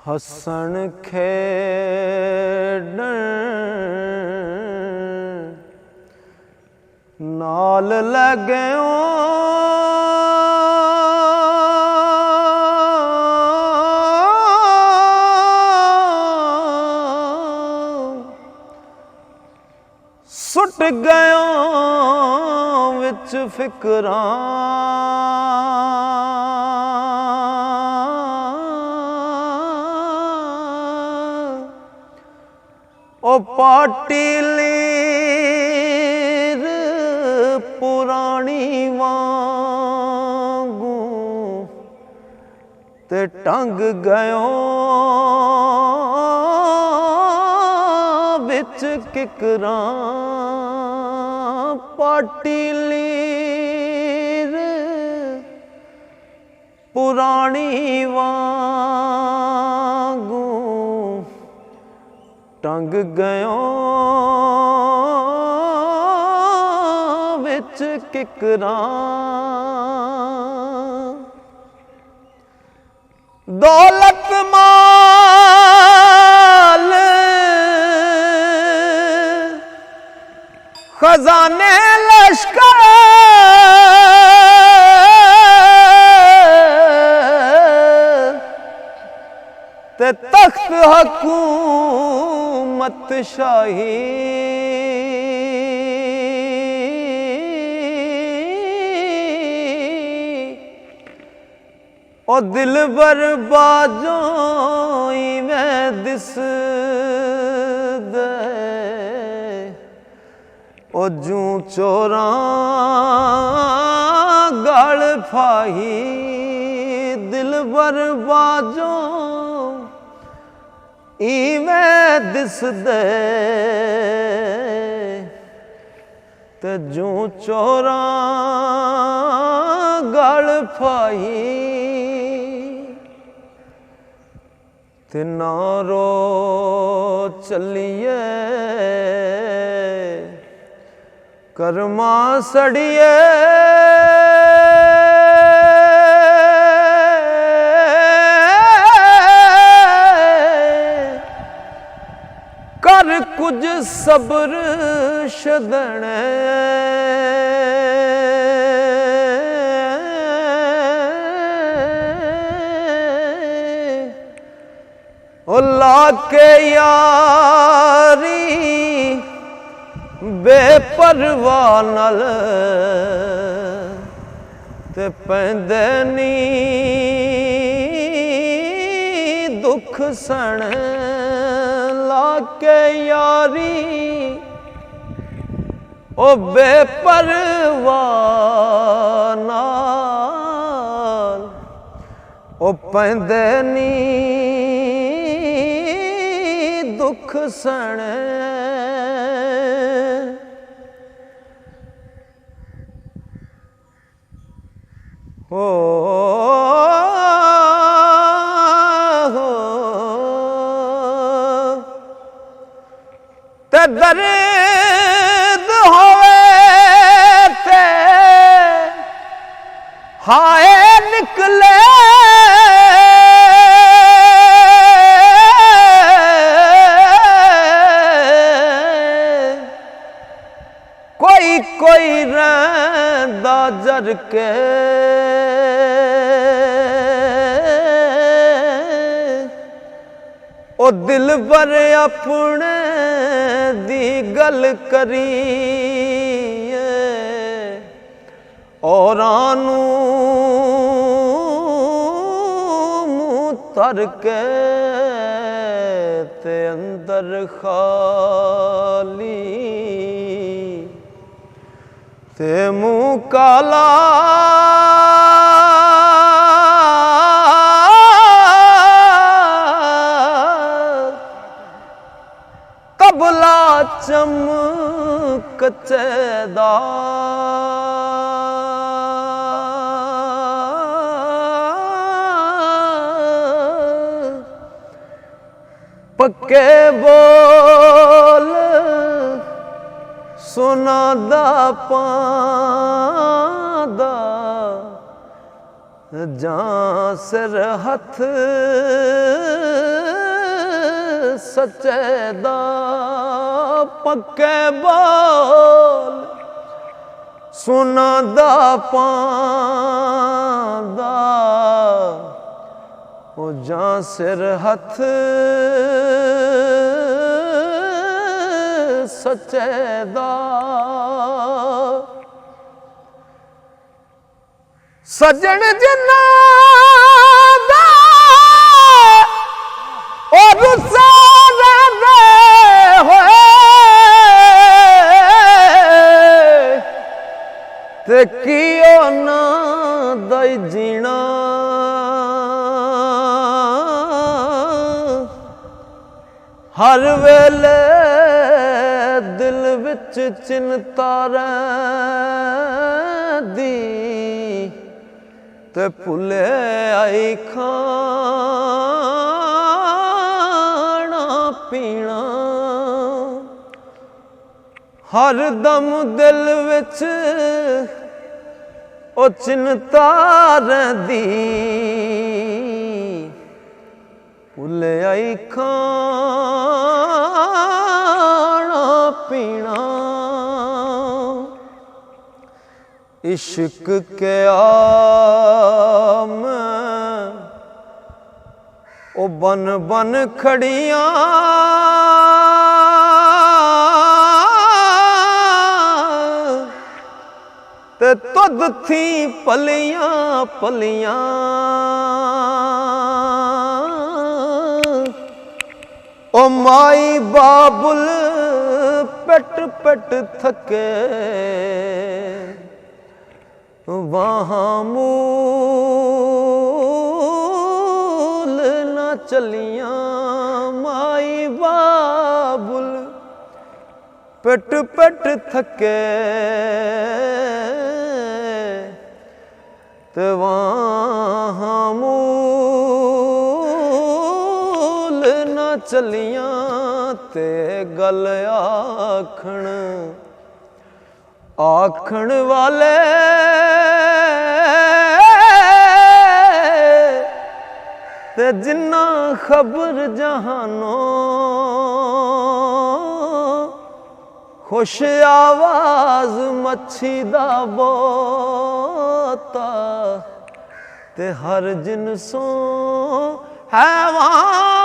हसन खेडण नाल लगयो सुट गयो विच फिकरां ओ पाटीलीर पुरानी वांगू ते टंग गयो विच किकरां पाटीलीर पुरानी वांगू टंग गयो विच किकरां दौलत माल खजाने लश्कर ते तख्त हुकूमत शाही ओ दिल बर्बादों में दिस दे ओ जू चोरां गल फाही दिल बर्बादों इवें दिस दे ते जू चोरां गल फाही ते नारो चलिए कर्मा सड़िए कर कुछ सब्र छदने ओ लाके यारी बेपरवाह नाल ते पैंदे नी दुख सण लाके यारी ओ बेपरवाह नाल ओ पैंदे नी दुख सण हो ते दर्द होवे ते हाय निकले कोई कोई रंदा जर के ओ दिल बर अपने दी गल करिए औरां नूं मुँह तर के ते अंदर खाली ते मुँह काला तबला चमकचेदा पक्के बोल सोना दा पांदा जां सिर हथ सच्चे दा पक्के बोल सोना दा पांदा ओ जां सिर हथ सच्चे दा सजन जिन्ना दा ओ रुस्सा रहंदे होए ते कियो ना दई जीना हर वेले दिल विच चिंता रहिंदी ते भुले आई खाना पीना हर दम दिल विच ओ चिंता रहिंदी भुले आई खाना पीना इश्क के आम ओ बन बन खड़ियां ते तुद थी पलियां पलियां ओ माई बाबुल पेट पेट थके वहाँ मूल न चलियां माई बाबुल पेट पेट थके ते वहाँ मूल न चलियां ते गल आखण वाले ते जिन्ना खबर जहानो खुश आवाज मच्छी दा बोता ते हर जिनसों हैवान